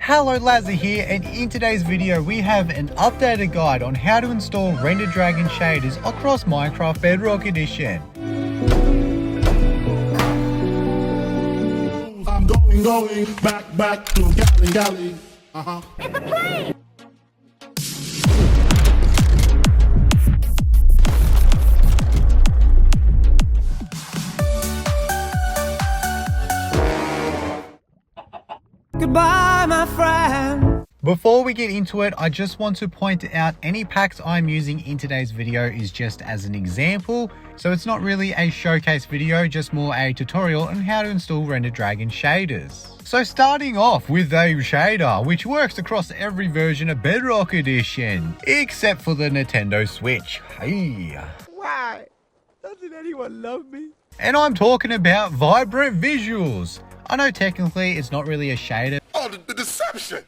Hello, Lazza here, and in today's video we have an updated guide on how to install Render Dragon shaders across Minecraft Bedrock Edition. I'm going back to galley. It's a plane! Goodbye, my friend. Before we get into it, I just want to point out any packs I'm using in today's video is just as an example. So it's not really a showcase video, just more a tutorial on how to install Render Dragon shaders. So starting off with a shader, which works across every version of Bedrock Edition, except for the Nintendo Switch. Hey. Why? Doesn't anyone love me? And I'm talking about Vibrant Visuals. I know technically it's not really a shader. Oh, the deception!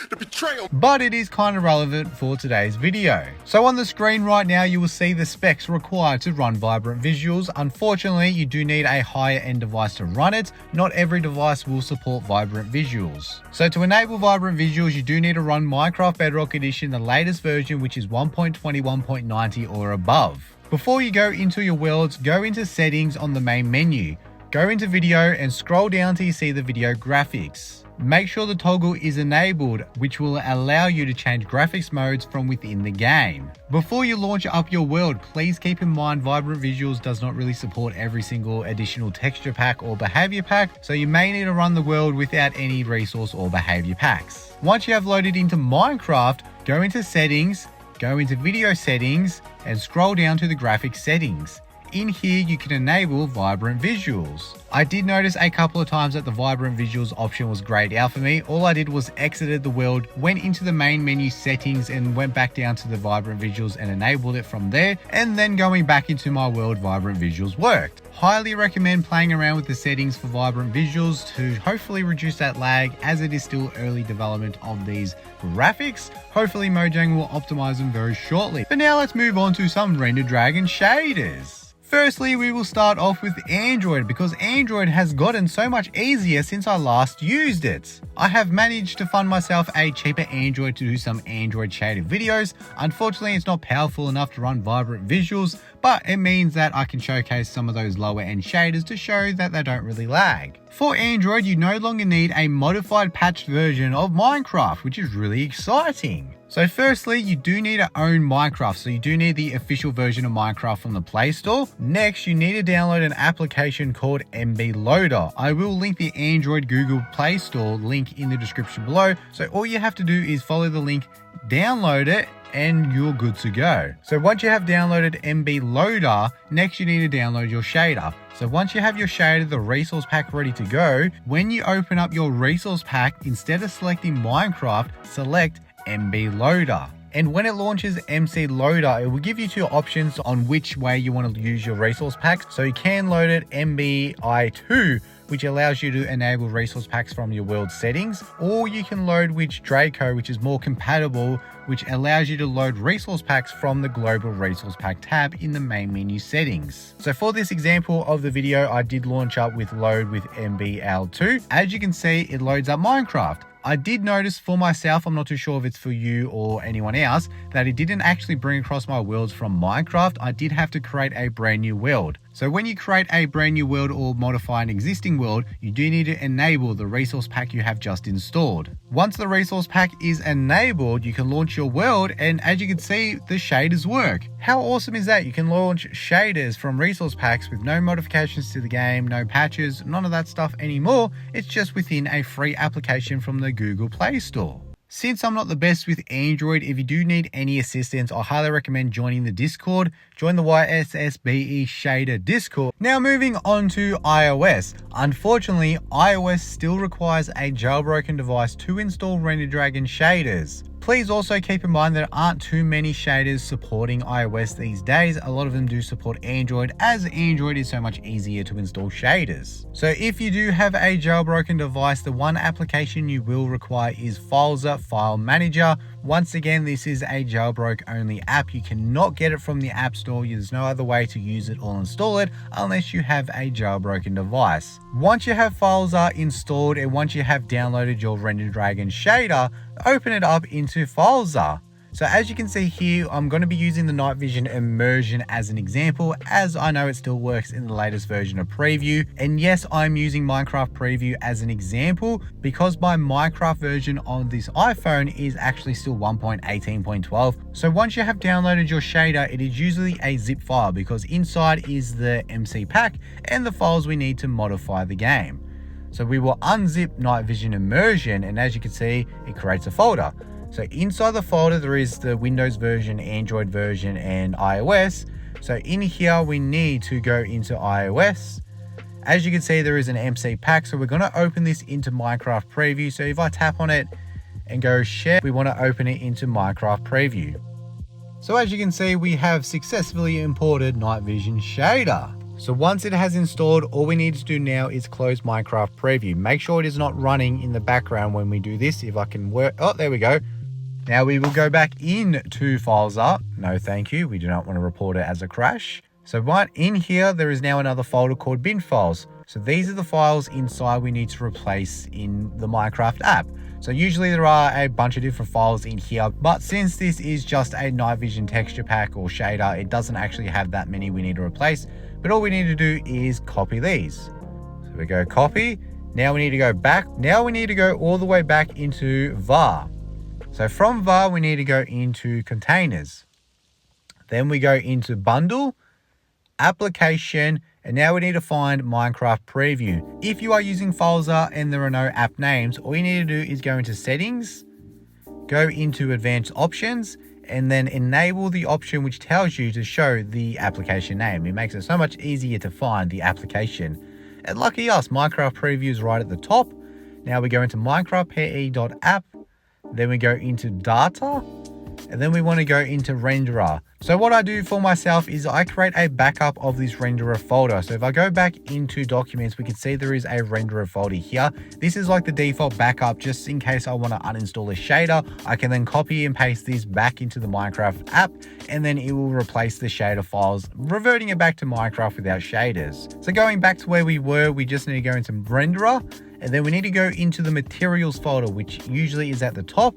The betrayal! But it is kind of relevant for today's video. So on the screen right now, you will see the specs required to run Vibrant Visuals. Unfortunately, you do need a higher end device to run it. Not every device will support Vibrant Visuals. So to enable Vibrant Visuals, you do need to run Minecraft Bedrock Edition, the latest version, which is 1.21.90 or above. Before you go into your worlds, go into settings on the main menu. Go into video and scroll down till you see the video graphics. Make sure the toggle is enabled, which will allow you to change graphics modes from within the game. Before you launch up your world, please keep in mind Vibrant Visuals does not really support every single additional texture pack or behavior pack, so you may need to run the world without any resource or behavior packs. Once you have loaded into Minecraft, go into settings, go into video settings, and scroll down to the graphics settings. In here, you can enable Vibrant Visuals. I did notice a couple of times that the Vibrant Visuals option was grayed out for me. All I did was exited the world, went into the main menu settings and went back down to the Vibrant Visuals and enabled it from there. And then going back into my world, Vibrant Visuals worked. Highly recommend playing around with the settings for Vibrant Visuals to hopefully reduce that lag, as it is still early development of these graphics. Hopefully Mojang will optimize them very shortly. But now let's move on to some Render Dragon shaders. Firstly, we will start off with Android, because Android has gotten so much easier since I last used it. I have managed to fund myself a cheaper Android to do some Android shaded videos. Unfortunately, it's not powerful enough to run Vibrant Visuals, but it means that I can showcase some of those lower end shaders to show that they don't really lag. For Android, you no longer need a modified patched version of Minecraft, which is really exciting. So firstly, you do need to own Minecraft, so you do need the official version of Minecraft from the Play Store. Next, you need to download an application called MB Loader. I will link the Android Google Play Store link in the description below, so all you have to do is follow the link, download it, and you're good to go. So once you have downloaded MB Loader, next you need to download your shader. So once you have your shader, the resource pack ready to go, when you open up your resource pack, instead of selecting Minecraft, select MB Loader. And when it launches MC Loader, it will give you two options on which way you want to use your resource packs. So you can load it MBI2, which allows you to enable resource packs from your world settings, or you can load which Draco, which is more compatible, which allows you to load resource packs from the global resource pack tab in the main menu settings. So for this example of the video, I did launch up with load with MBL2. As you can see, it loads up Minecraft. I did notice for myself, I'm not too sure if it's for you or anyone else, that it didn't actually bring across my worlds from Minecraft. I did have to create a brand new world. So when you create a brand new world or modify an existing world, you do need to enable the resource pack you have just installed. Once the resource pack is enabled, you can launch your world, and as you can see, the shaders work. How awesome is that? You can launch shaders from resource packs with no modifications to the game, no patches, none of that stuff anymore. It's just within a free application from the Google Play Store. Since I'm not the best with Android, if you do need any assistance, I highly recommend joining the Discord. Join the YSSBE Shader Discord. Now moving on to iOS. Unfortunately, iOS still requires a jailbroken device to install Render Dragon shaders. Please also keep in mind there aren't too many shaders supporting iOS these days. A lot of them do support Android, as Android is so much easier to install shaders. So if you do have a jailbroken device, the one application you will require is FileZer File Manager, Once again, this is a jailbreak only app. You cannot get it from the App Store. There's no other way to use it or install it unless you have a jailbroken device. Once you have FileZar installed and once you have downloaded your Render Dragon shader, open it up into FileZar. So as you can see here, I'm going to be using the night vision immersion as an example, as I know it still works in the latest version of Preview. And yes, I'm using Minecraft Preview as an example because my Minecraft version on this iPhone is actually still 1.18.12. So once you have downloaded your shader, it is usually a zip file because inside is the MC pack and the files we need to modify the game. So we will unzip night vision immersion, and as you can see, it creates a folder. So inside the folder, there is the Windows version, Android version, and iOS. So in here, we need to go into iOS. As you can see, there is an MC pack. So we're going to open this into Minecraft Preview. So if I tap on it and go share, we want to open it into Minecraft Preview. So as you can see, we have successfully imported night vision shader. So once it has installed, all we need to do now is close Minecraft Preview. Make sure it is not running in the background when we do this. If I can work, oh, there we go. Now we will go back into FileZar. No, thank you. We do not want to report it as a crash. So right in here, there is now another folder called bin files. So these are the files inside we need to replace in the Minecraft app. So usually there are a bunch of different files in here, but since this is just a night vision texture pack or shader, it doesn't actually have that many we need to replace. But all we need to do is copy these. So we go copy. Now we need to go back. Now we need to go all the way back into var. So from var, we need to go into containers. Then we go into bundle, application, and now we need to find Minecraft Preview. If you are using FileZar and there are no app names, all you need to do is go into settings, go into advanced options, and then enable the option which tells you to show the application name. It makes it so much easier to find the application. And lucky us, Minecraft Preview is right at the top. Now we go into minecraft.pe.app. Then we go into data, and then we want to go into renderer. So what I do for myself is I create a backup of this renderer folder. So if I go back into documents, we can see there is a renderer folder here. This is like the default backup, just in case I want to uninstall a shader. I can then copy and paste this back into the Minecraft app, and then it will replace the shader files, reverting it back to Minecraft without shaders. So going back to where we were, we just need to go into renderer, and then we need to go into the materials folder, which usually is at the top.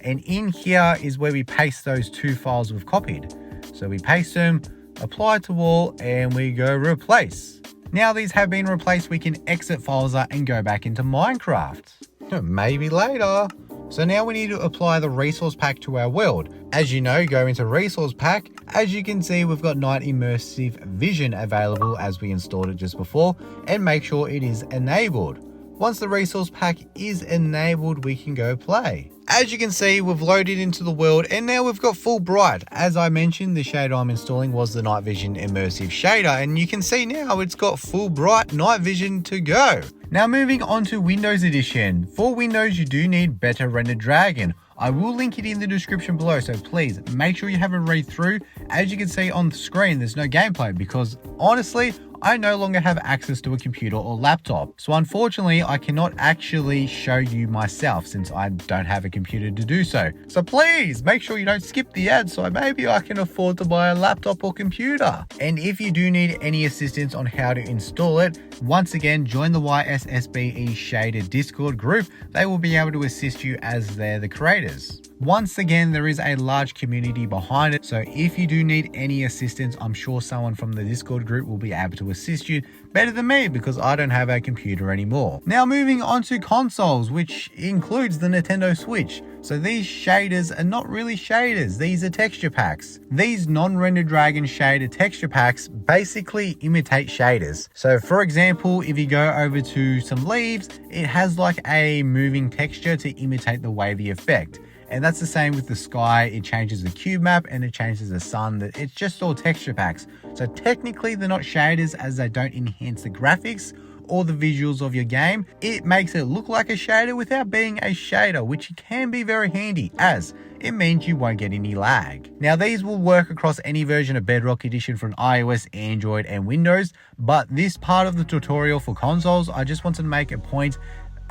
And in here is where we paste those two files we've copied. So we paste them, apply to all, and we go replace. Now these have been replaced, we can exit FileZar and go back into Minecraft. Maybe later. So now we need to apply the resource pack to our world. As you know, go into resource pack. As you can see, we've got night immersive vision available as we installed it just before, and make sure it is enabled. Once the resource pack is enabled, we can go play. As you can see, we've loaded into the world and now we've got full bright. As I mentioned, the shader I'm installing was the night vision immersive shader, and you can see now it's got full bright night vision to go. Now moving on to Windows Edition. For Windows, you do need Better Render Dragon. I will link it in the description below, so please make sure you have a read through. As you can see on the screen, there's no gameplay because honestly, I no longer have access to a computer or laptop. So unfortunately, I cannot actually show you myself since I don't have a computer to do so. So please make sure you don't skip the ad so maybe I can afford to buy a laptop or computer. And if you do need any assistance on how to install it, once again, join the YSSBE Shader Discord group. They will be able to assist you as they're the creators. Once again, there is a large community behind it, so if you do need any assistance, I'm sure someone from the Discord group will be able to assist you better than me because I don't have a computer anymore. Now moving on to consoles, which includes the Nintendo Switch. So these shaders are not really shaders, these are texture packs. These non-Render Dragon shader texture packs basically imitate shaders. So for example, if you go over to some leaves, it has like a moving texture to imitate the wavy effect. And that's the same with the sky. It changes the cube map and it changes the sun. It's just all texture packs. So technically they're not shaders as they don't enhance the graphics or the visuals of your game. It makes it look like a shader without being a shader, which can be very handy as it means you won't get any lag. Now these will work across any version of Bedrock Edition from iOS, Android and Windows, but this part of the tutorial for consoles, I just want to make a point.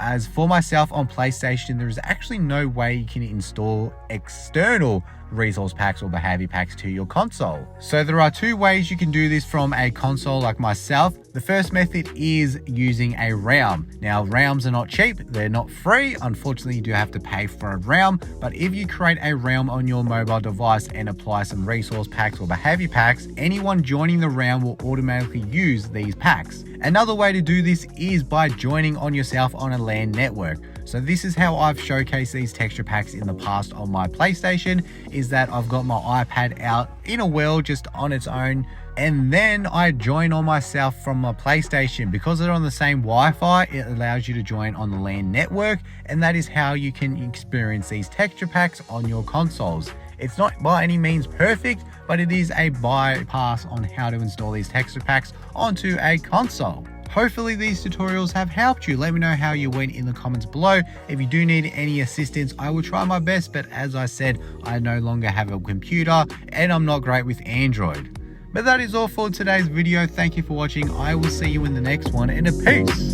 As for myself on PlayStation, there is actually no way you can install external resource packs or behavior packs to your console. So there are two ways you can do this from a console like myself. The first method is using a realm. Now, realms are not cheap, they're not free. Unfortunately, you do have to pay for a realm, but if you create a realm on your mobile device and apply some resource packs or behavior packs, anyone joining the realm will automatically use these packs. Another way to do this is by joining on yourself on a LAN network. So this is how I've showcased these texture packs in the past on my PlayStation, is that I've got my iPad out in a world just on its own, and then I join on myself from my PlayStation. Because they're on the same Wi-Fi, it allows you to join on the LAN network, and that is how you can experience these texture packs on your consoles. It's not by any means perfect, but it is a bypass on how to install these texture packs onto a console. Hopefully these tutorials have helped you. Let me know how you went in the comments below. If you do need any assistance, I will try my best, but as I said, I no longer have a computer and I'm not great with Android. But that is all for today's video. Thank you for watching. I will see you in the next one, and a peace.